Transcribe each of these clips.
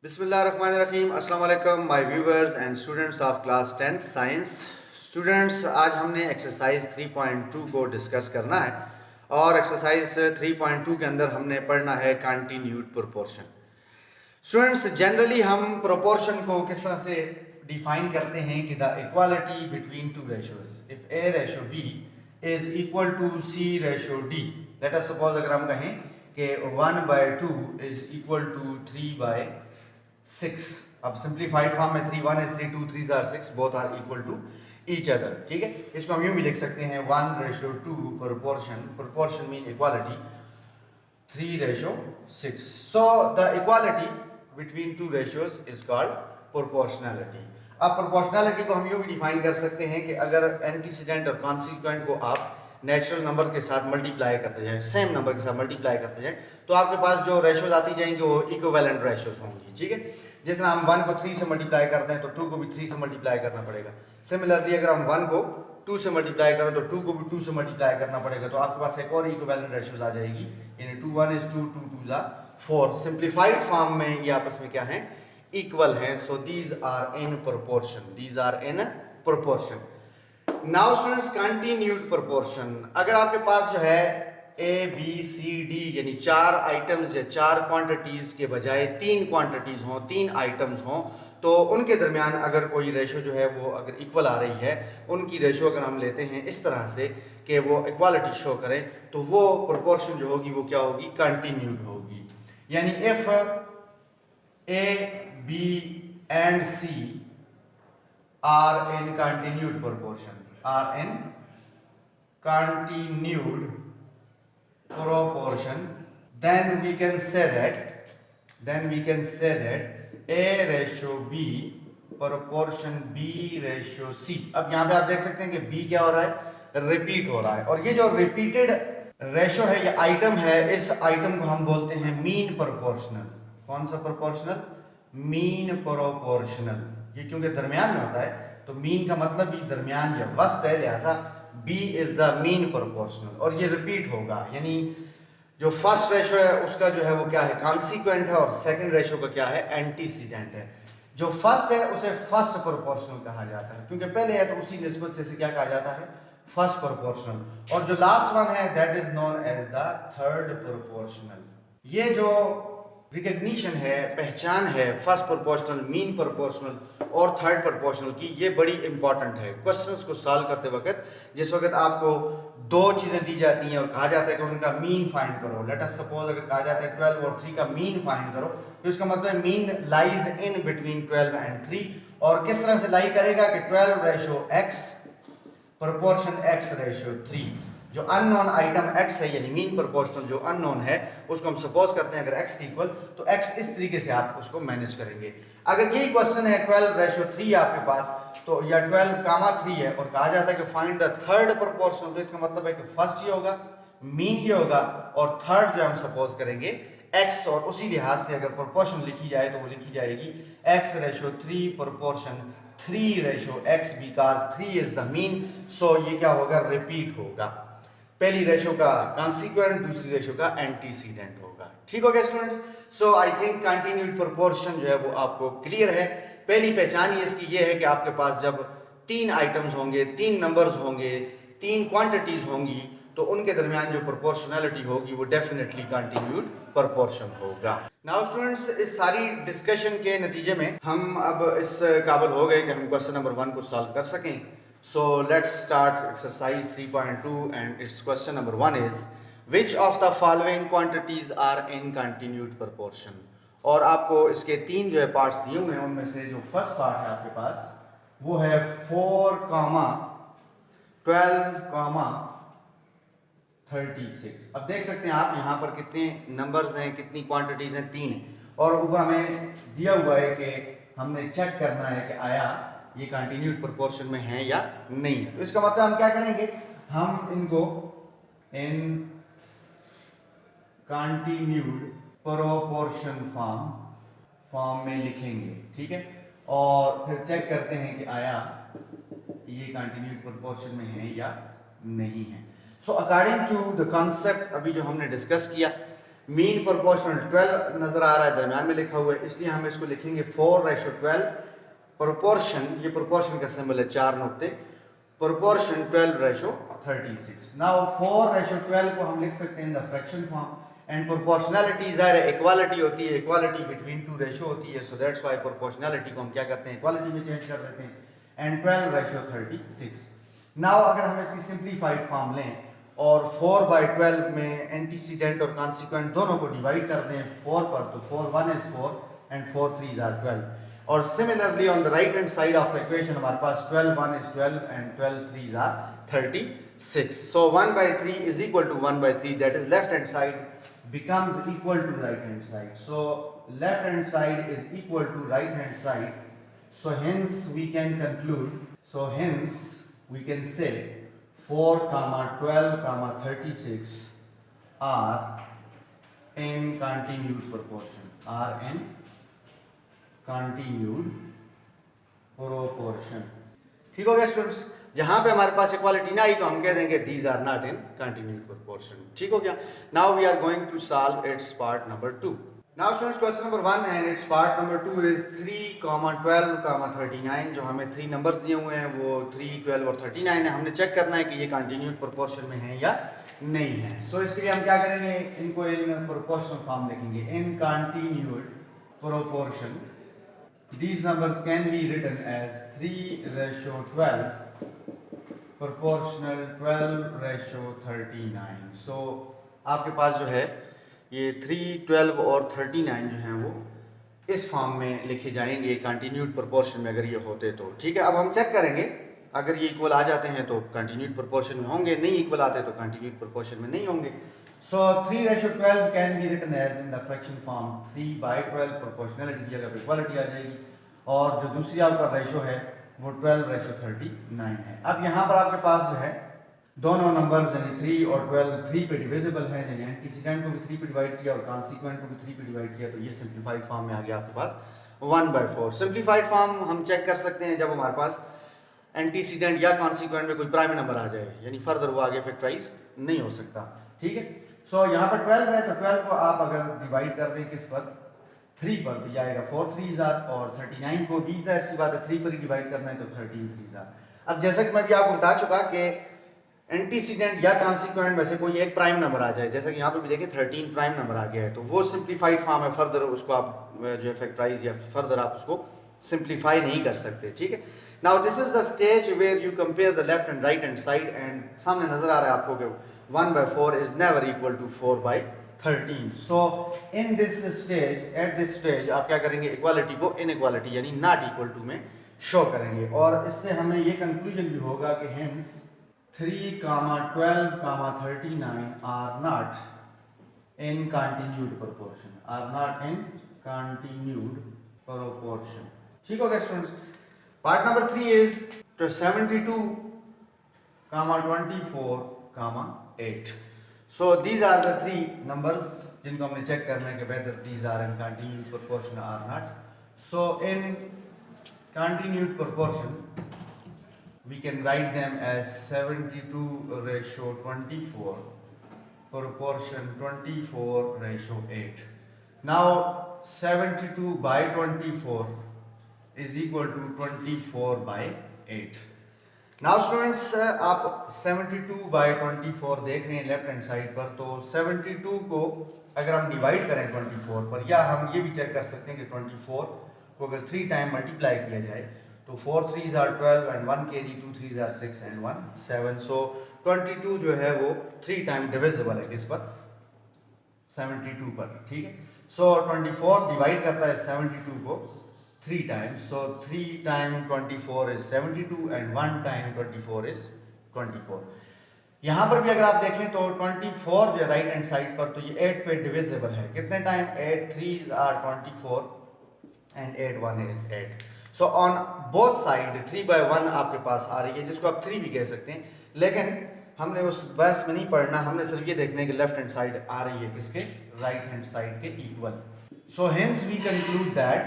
बिस्मिल्लाहिर्रहमानिर्रहीम। अस्सलाम वालेकुम my viewers and students of class 10th science. Students, आज हमने एक्सरसाइज 3.2 को डिस्कस करना है और एक्सरसाइज 3.2 के अंदर हमने पढ़ना है कंटिन्यूड प्रोपोर्शन। स्टूडेंट्स, जनरली हम प्रोपोर्शन को किस तरह से डिफाइन करते हैं कि the equality between two ratios if A ratio B is equal to C ratio D. Let us suppose अगर हम कहें कि 1/2 इज इक्वल टू 3/6। अब सिंप्लीफाइड फॉर्म में 3 1 is 3 2 3 are 6 both are equal to each other. ठीक है, इसको हम यूं भी लिख सकते हैं 1/2 proportion mean equality 3/6। So the equality between two ratios is called proportionality। अब प्रोपोर्शनैलिटी को हम यूं भी डिफाइन कर सकते हैं कि अगर एंटीसीडेंट और कॉन्सिक्वेंट को आप नेचुरल नंबर के साथ मल्टीप्लाई करते जाएं, सेम नंबर के साथ मल्टीप्लाई करते जाएं, तो आपके पास जो रेशियोज आती जाएंगी वो इक्विवेलेंट रेशियोज होंगी। ठीक है, जिस तरह हम 1 को 3 से मल्टीप्लाई करते हैं तो 2 को भी 3 से मल्टीप्लाई करना पड़ेगा। सिमिलरली अगर हम 1 को 2 से मल्टीप्लाई करें तो 2 को भी 2 से मल्टीप्लाई करना पड़ेगा, तो आपके पास एक और इक्विवेलेंट रेशियोज आ जाएगी, यानी 2 1 is 2 2 2 is 4। सिंप्लीफाइड फॉर्म में ये आपस में क्या है, इक्वल हैं। So these are in proportion. Now students, continued proportion. अगर आपके पास जो है ए बी सी डी यानी 4 आइटम्स या 4 क्वांटिटीज के बजाय 3 क्वांटिटीज हों, 3 आइटम्स हों, तो उनके दरमियान अगर कोई रेशो जो है वो अगर इक्वल आ रही है, उनकी रेशो अगर हम लेते हैं इस तरह से कि वो इक्वालिटी शो करें, तो वो प्रोपोर्शन जो होगी वो क्या होगी, कंटिन्यूड होगी। यानी if A B and C are in continued proportion, are in continued proportion, then we can say that A ratio B proportion B ratio C। अब यहां पे आप देख सकते हैं कि B क्या हो रहा है, रिपीट हो रहा है, और ये जो रिपीटेड रेशो है, ये आइटम है, इस आइटम को हम बोलते हैं मीन प्रोपोर्शनल। कौन सा प्रोपोर्शनल, मीन प्रोपोर्शनल। ये क्योंकि दरमियान में होता है तो मीन का मतलब भी दरमियान या वस्त है, लिहाजा B is the mean proportional, और ये रिपीट होगा। यानी जो फर्स्ट रेशो है उसका जो है वो क्या है, कॉन्सिक्वेंट है, और सेकंड रेशो का क्या है, एंटीसीडेंट है। जो फर्स्ट है उसे फर्स्ट प्रोपोर्शनल कहा जाता है, क्योंकि पहले है तो उसी निस्बत से क्या कहा जाता है, फर्स्ट प्रोपोर्शनल। और जो लास्ट वन है that is known as the third proportional. ये जो रिकग्निशन है, पहचान है फर्स्ट प्रोपोर्शनल, मीन प्रोपोर्शनल और थर्ड प्रोपोर्शनल की, ये बड़ी इंपॉर्टेंट है क्वेश्चंस को सॉल्व करते वक्त। जिस वक्त आपको दो चीजें दी जाती हैं और कहा जाता है कि उनका मीन फाइंड करो, लेट अस सपोज अगर कहा जाता है 12 और 3 का मीन फाइंड करो, तो इसका मतलब mean lies in between 12 and 3। और किस तरह से लाई करेगा कि 12/x प्रोपोर्शन x/3। जो अननोन आइटम x है यानी मीन प्रोपोर्शनल जो अननोन है, उसको हम सपोज करते हैं अगर x इक्वल, तो x इस तरीके से आप उसको मैनेज करेंगे। अगर यही क्वेश्चन है 12/3 आपके पास, तो या 12,3 है, और कहा जाता है कि फाइंड द थर्ड प्रोपोर्शनल, तो इसका मतलब है कि फर्स्ट ये होगा, मीन ये होगा, और थर्ड जो हम सपोज करेंगे x, और उसी लिहाज से अगर प्रोपोर्शन लिखी जाए तो वो लिखी जाएगी x/3 proportion 3/x, because 3 is the mean. So ये क्या होगा, रिपीट होगा। पहली रेशो का कॉन्सिक्वेंट, दूसरी रेशो का एंटीसीडेंट होगा। ठीक हो गया students. So I think continued proportion जो है वो आपको क्लियर है। पहली पहचान ही इसकी ये है कि आपके पास जब 3 आइटम्स होंगे, 3 नंबर्स होंगे, 3 क्वांटिटीज होंगी, तो उनके दरमियान जो प्रोपोर्शनैलिटी होगी वो डेफिनेटली कंटिन्यूड प्रोपोर्शन होगा। नाउ स्टूडेंट्स, इस सारी डिस्कशन के नतीजे में हम अब इस काबिल हो गए कि हम क्वेश्चन नंबर 1 को सॉल्व कर सकें। So let's start exercise 3.2 and its question number 1 is which of the following quantities are in continued proportion। और आपको इसके 3 जो है पार्ट्स दिए हुए हैं, उनमें से जो फर्स्ट पार्ट है आपके पास वो है 4, 12, 36। अब देख सकते हैं आप यहाँ पर कितने नंबर्स हैं, कितनी क्वांटिटीज हैं, 3 हैं, और ऊपर हमें दिया हुआ है कि हमने चेक करना है कि आया ये कंटिन्यूड प्रोपोर्शन में है या नहीं है। तो इसका मतलब हम क्या करेंगे, हम इनको इन कंटिन्यूड प्रोपोर्शन फॉर्म में लिखेंगे। ठीक है, और फिर चेक करते हैं कि आया ये कंटिन्यूड प्रोपोर्शन में है या नहीं है। So according to the concept अभी जो हमने डिस्कस किया मीन प्रोपोर्शनल 12 नजर आ रहा है, दरमियान में लिखा हुआ है, इसलिए हम इसको लिखेंगे 4:12 प्रोपोर्शन, ये प्रोपोर्शन का सिंबल है 4 नुक्ते, प्रोपोर्शन 12:36। नाउ 4:12 को हम लिख सकते हैं in the fraction form, and proportionality ज़ाहिर है इक्वालिटी होती है, इक्वालिटी बिटवीन टू रेशो होती है, सो दैट्स व्हाई प्रोपोर्शनैलिटी को हम क्या करते हैं, इक्वालिटी में चेंज कर देते हैं, एंड 12:36। नाउ अगर हम इसकी सिंप्लीफाइड फॉर्म लें और 4/12 में एंटीसीडेंट और कॉन्सिक्वेंट दोनों को डिवाइड कर दें 4 पर, तो 4 1 is 4 एंड 4 3 are 12। और similarly on the right hand side of the equation हमारे पास 12 1 is 12 and 12 3 are 36। So 1/3 is equal to 1/3, that is left hand side becomes equal to right hand side. So left hand side is equal to right hand side. So hence we can conclude, so hence we can say 4, 12, 36 are in continued proportion, are in continued proportion। ठीक हो गया students, जहां पे हमारे पास equality ना आई तो हम कह देंगे these are not in continued proportion. ठीक हो गया। Now we are going to solve its part number 2। Now students question number 1 and its part number 2 is 3, 12, 39। जो हमें 3 नंबर्स दिए हुए हैं वो 3, 12 और 39 है। हमने चेक करना है कि ये कंटिन्यूड प्रोपोर्शन में है या नहीं है। सो इसके लिए हम क्या करेंगे, इनको इन प्रोपोर्शनल फॉर्म लिखेंगे, इन continued proportion these numbers can be written as 3:12 proportional 12:39। so आपके पास जो है ये 3, 12 और 39 जो हैं वो इस फॉर्म में लिखे जाएंगे कंटिन्यूड प्रोपोर्शन में अगर ये होते तो। ठीक है, अब हम चेक करेंगे अगर ये इक्वल आ जाते हैं तो कंटिन्यूड प्रोपोर्शन में होंगे, नहीं इक्वल आते तो कंटिन्यूड प्रोपोर्शन में नहीं होंगे। So 3:12 can be written as in the fraction form 3/12 proportionality की जगह पे इक्वालिटी आ जाएगी, और जो दूसरी आपका रेशो है वो 12:39 है। अब यहाँ पर आपके पास जो है दोनों नंबर्स यानी 3 और 12 3 पे डिविजिबल है, यानी एंटीसीडेंट को भी 3 पे डिवाइड किया और कॉन्सिक्वेंट को भी 3 पे डिवाइड किया, तो ये सिंप्लीफाइड फॉर्म में आ गया आपके पास 1/4। सिंप्लीफाइड फॉर्म हम चेक कर सकते हैं जब हमारे पास एंटीसीडेंट या कॉन्सिक्वेंट में कोई प्राइम नंबर आ जाए, यानी फर्दर वो आगे फैक्टराइज नहीं हो सकता। ठीक है, सो यहाँ पर 12 है तो 12 को आप अगर डिवाइड कर दें किस पर, 3 पर, तो ये आएगा 4 3s are, और 39 को 20 है, ऐसी बात है 3 पर ही डिवाइड करना है तो 13 3s are। अब जैसा कि मैं भी आपको बता चुका कि एंटीसीडेंट या कॉन्सिक्वेंट में से कोई एक प्राइम नंबर आ जाए, जैसा कि यहाँ पे भी देखिए 13 प्राइम नंबर आ गया है, तो वो सिंप्लीफाइड फॉर्म है, फर्दर उसको आप जो है फैक्टराइज या फर्दर आप उसको सिंप्लीफाई नहीं कर सकते। ठीक है, now this is the stage where you compare the left and right hand side, and सामने नजर आ रहा है आपको कि 1/4 is never equal to 4/13। So in this stage, at this stage आप क्या करेंगे, इक्वालिटी को इनइक्वालिटी यानी नॉट इक्वल टू में शो करेंगे, और इससे हमें ये कंक्लूजन भी होगा कि hence 3, 12, 39 are not in continued proportion, are not in continued proportion। ठीक हो गया students. Part number 3 is 72, 24, 8। So these are the 3 numbers जिनको हमने चेक करना है कि whether these are in continued proportion or not। So in continued proportion we can write them as 72:24 proportion 24:8। Now 72/24 is equal to 24/8। Now students आप 72/24 देख रहे हैं left hand side पर, तो 72 को अगर हम डिवाइड करें 24 पर, या हम ये भी चेक कर सकते हैं कि 24 को अगर 3 टाइम मल्टीप्लाई किया जाए तो 4 3s are 12 and 1 carry, 2 3s are 6 and 1 7। सो 22 जो है वो 3 टाइम डिविजिबल है किस पर, 72 पर। ठीक है, सो 24 डिवाइड करता है 72 को 3 times, so 3 times 24 is 72 and 1 time 24 is 24। यहाँ पर भी अगर आप देखें तो 24 जो है राइट हैंड साइड पर, तो ये 8 पे डिविजिबल है, कितने time, 8 3s are 24 and 8 1 is 8। So on both side 3/1 आपके पास आ रही है, जिसको आप 3 भी कह सकते हैं, लेकिन हमने उस बहस में नहीं पढ़ना, हमने सिर्फ ये देखना है कि लेफ्ट हैंड साइड आ रही है किसके, राइट हैंड साइड के equal. So hence we conclude that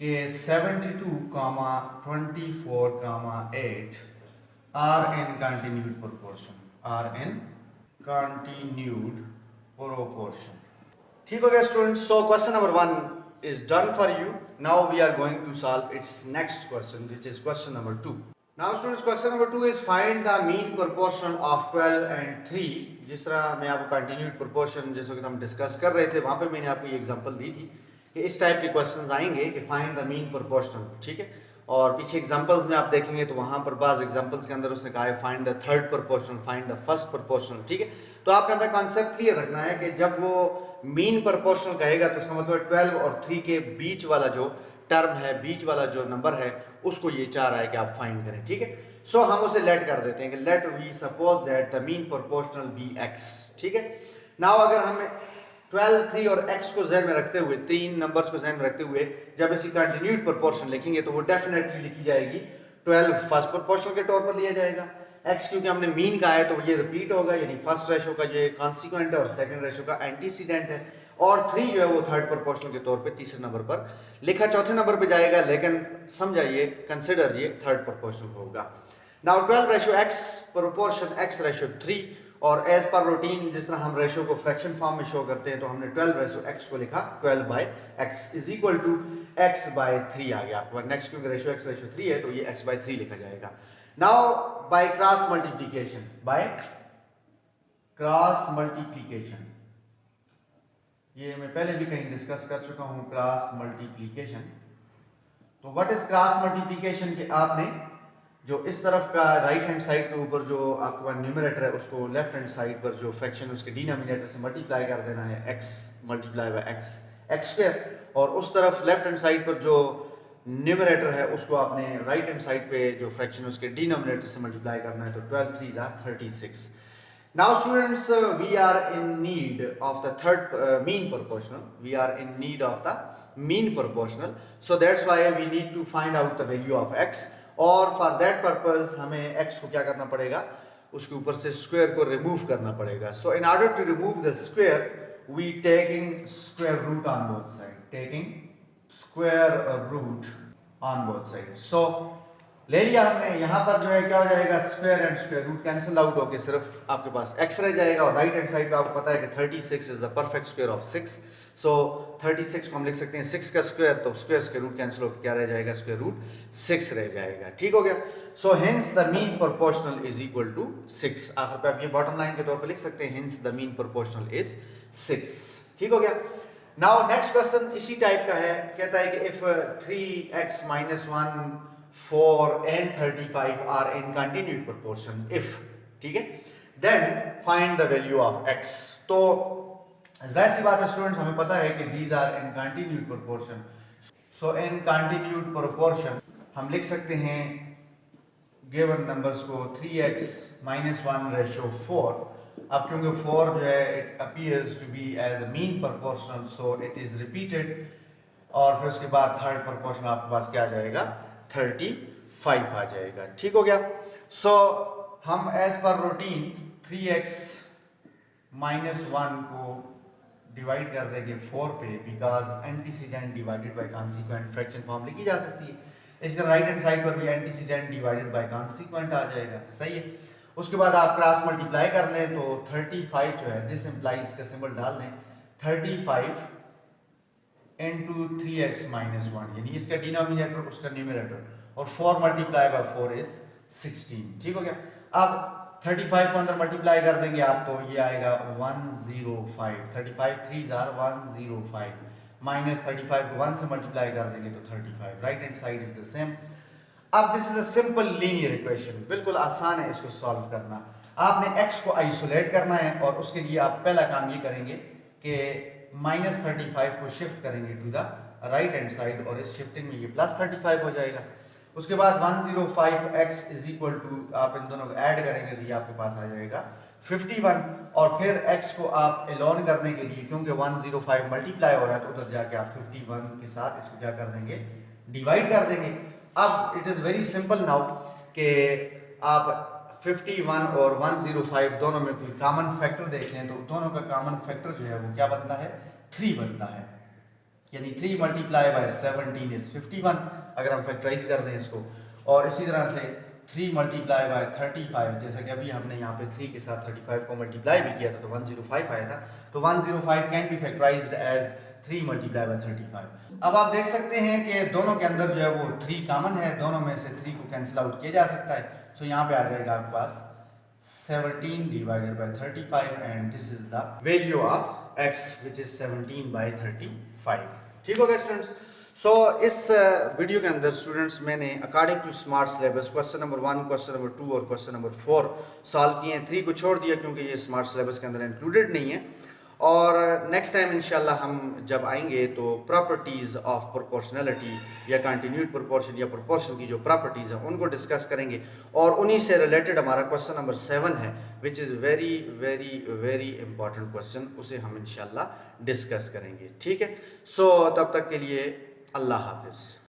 कि 72, 24, 8 are in continued proportion, are in continued proportion। ठीक हो गया students? So question number 1 is done for you. Now we are going to solve its next question, which is question number 2. Now students, question number 2 is find the mean proportion of 12 and 3. जिस तरह मैं आपको continued proportion जैसे कि हम discuss कर रहे थे वहां पे मैंने आपको ये एग्जांपल दी थी कि इस टाइप के क्वेश्चंस आएंगे कि फाइंड द मीन प्रोपोर्शनल, ठीक है। और पीछे एग्जांपल्स में आप देखेंगे तो वहां पर बाज एग्जांपल्स के अंदर उसने कहा है find the third proportional, find the first proportional, ठीक है। तो आपने अपना कॉन्सेप्ट क्लियर रखना है कि जब वो मीन प्रोपोर्शनल कहेगा तो इसका मतलब 12 और 3 के बीच वाला जो टर्म है, बीच वाला जो नंबर है, उसको ये चाह रहा है कि आप फाइंड करें, ठीक है। सो हम उसे लेट कर देते हैं कि let we suppose that the mean proportional be x, ठीक है। नाउ अगर हम 12, 3 और x को ज़हन में रखते हुए, तीन नंबर्स को ज़हन में रखते हुए जब इसी कंटिन्यूड प्रोपोर्शन लिखेंगे तो वो डेफिनेटली लिखी जाएगी 12 फर्स्ट प्रोपोर्शनल के तौर पर लिया जाएगा, x क्योंकि हमने मीन कहा है तो ये रिपीट होगा, यानी फर्स्ट रेशो का जो कॉन्सिक्वेंट है और सेकंड रेशो का एंटीसीडेंट है, और 3 जो है वो थर्ड प्रोपोर्शनल के तौर पे तीसरे नंबर पर लिखा, चौथे नंबर पे जाएगा, लेकिन समझाइए कंसिडर ये थर्ड प्रोपोर्शनल होगा। Now 12 ratio x proportion x ratio 3, और एज पर रूटीन जिस तरह हम रेशो को फ्रैक्शन फॉर्म में शो करते हैं तो हमने 12 रेशो x को लिखा 12 by x is equal to x by 3 आ गया आपको। नेक्स्ट क्योंकि रेशो x रेशो 3 है तो ये x बाय 3 लिखा जाएगा। Now by cross multiplication, by cross multiplication, ये मैं पहले भी कहीं डिस्कस कर चुका हूं, क्रॉस मल्टीप्लिकेशन। तो व्हाट इज क्रॉस मल्टीप्लिकेशन? कि आपने जो इस तरफ का राइट हैंड साइड के ऊपर जो आपके पास न्यूमरेटर है उसको लेफ्ट हैंड साइड पर जो फ्रैक्शन उसके डिनोमिनेटर से मल्टीप्लाई कर देना है, x multiply by x square, और उस तरफ लेफ्ट हैंड साइड पर जो न्यूमरेटर है उसको आपने राइट हैंड साइड पे जो फ्रैक्शन उसके डिनोमिनेटर से मल्टीप्लाई करना है, तो 12 3 जा 36। Now students, we are in need of the third mean proportional. We are in need of the mean proportional. So that's why we need to find out the value of x. और for that purpose हमें x को क्या करना पड़ेगा, उसके ऊपर से square को रिमूव करना पड़ेगा। So in order to remove the square, we taking square root on both sides. Taking square root on both sides. So ले लिया हमने, यहाँ पर जो है क्या हो जाएगा, square and square root cancel out होके सिर्फ आपके पास x रह जाएगा, और राइट हैंड साइड पे आपको पता है कि 36 is the perfect square of 6। सो 36 को हम लिख सकते हैं 6 का स्क्वायर, तो स्क्वायर के रूट कैंसिल होकर क्या रह जाएगा, स्क्वायर रूट 6 रह जाएगा, ठीक हो गया। So hence the mean proportional is equal to 6। आखिर पे आप ये बॉटम लाइन के तौर पे लिख सकते हैं, hence the mean proportional is 6, ठीक हो गया। नाउ नेक्स्ट क्वेश्चन इसी टाइप का है, कहता है कि if 3x - 1 4 and 35 are in continued proportion, if, ठीक है, then find the value of x। तो जाहिर सी बात है स्टूडेंट्स, हमें पता है कि these are in continued proportion। so in continued proportion हम लिख सकते हैं given numbers को 3x - 1 ratio 4। अब क्योंकि 4 जो है it appears to be as a mean proportional, so it is repeated, और फिर उसके बाद थर्ड प्रोपोर्शनल आपके पास क्या आ जाएगा, 35 आ जाएगा, ठीक हो गया। सो हम एज पर रूटीन 3x - 1 को डिवाइड कर देंगे 4 पे, because antecedent divided by consequent fraction form लिखी जा सकती है। इसी तरह राइट हैंड साइड पर भी एंटीसीडेंट डिवाइडेड बाय कॉन्सिक्वेंट आ जाएगा, सही है। उसके बाद आप क्रॉस मल्टीप्लाई कर लें तो 35 जो है, दिस इंप्लाइज का सिंबल डाल दें, 35 into 3x - 1, यानी इसका डिनोमिनेटर उसका न्यूमरेटर, और 4 मल्टीप्लाई बाय 4 इज 16, ठीक हो गया। अब 35 को अंदर मल्टीप्लाई कर देंगे आप तो ये आएगा 105, 35 3 are 105, माइनस 35 को 1 से मल्टीप्लाई कर देंगे तो 35, right hand side is the same. अब this is a simple linear equation, बिल्कुल आसान है इसको सॉल्व करना। आपने x को आइसोलेट करना है, और उसके लिए आप पहला काम ये करेंगे कि -35 को शिफ्ट करेंगे to the right hand side, और इस शिफ्टिंग में ये +35 हो जाएगा। उसके बाद 105x इज इक्वल टू, आप इन दोनों को ऐड करेंगे तो ये आपके पास आ जाएगा 51, और फिर x को आप एलोन करने के लिए, क्योंकि 105 मल्टीप्लाई हो रहा है तो उधर जाके आप 51 के साथ इसको क्या कर देंगे, डिवाइड कर देंगे। अब it is very simple now कि आप 51 और 105 दोनों में कोई कॉमन फैक्टर देख लें, तो दोनों का कॉमन फैक्टर जो है वो क्या बनता है, 3 बनता है, यानी 3 मल्टीप्लाई बाय 17 इज 51 अगर हम फैक्टराइज कर दें इसको। और इसी तरह से 3 मल्टीप्लाई बाय 35, जैसा कि अभी हमने यहाँ पे 3 के साथ 35 को मल्टीप्लाई भी किया था तो 105 आया था, तो 105 can be factorized as 3 multiply by 35। अब आप देख सकते हैं कि दोनों के अंदर जो है वो 3 कॉमन है, दोनों में से 3 को कैंसिल आउट किया जा सकता है। सो यहाँ पे आ जाएगा आपके पास 17 divided by 35 and this is the value of x which is 17 by 35। ठीक हो गया स्टूडेंट्स। सो इस वीडियो के अंदर स्टूडेंट्स मैंने according to smart syllabus question number 1, question number 2 और क्वेश्चन नंबर 4 सॉल्व किए हैं। 3 को छोड़ दिया क्योंकि ये स्मार्ट सिलेबस के अंदर इंक्लूडेड नहीं है। और नेक्स्ट टाइम इंशाल्लाह हम जब आएंगे तो प्रॉपर्टीज़ ऑफ प्रोपोर्शनलिटी या कंटिन्यूड प्रोपोर्शन या प्रोपोर्शन की जो प्रॉपर्टीज़ हैं उनको डिस्कस करेंगे, और उन्हीं से रिलेटेड हमारा क्वेश्चन नंबर 7 है which is very very very important question, उसे हम इंशाल्लाह डिस्कस करेंगे। ठीक है, सो तब तक के लिए अल्लाह हाफिज़।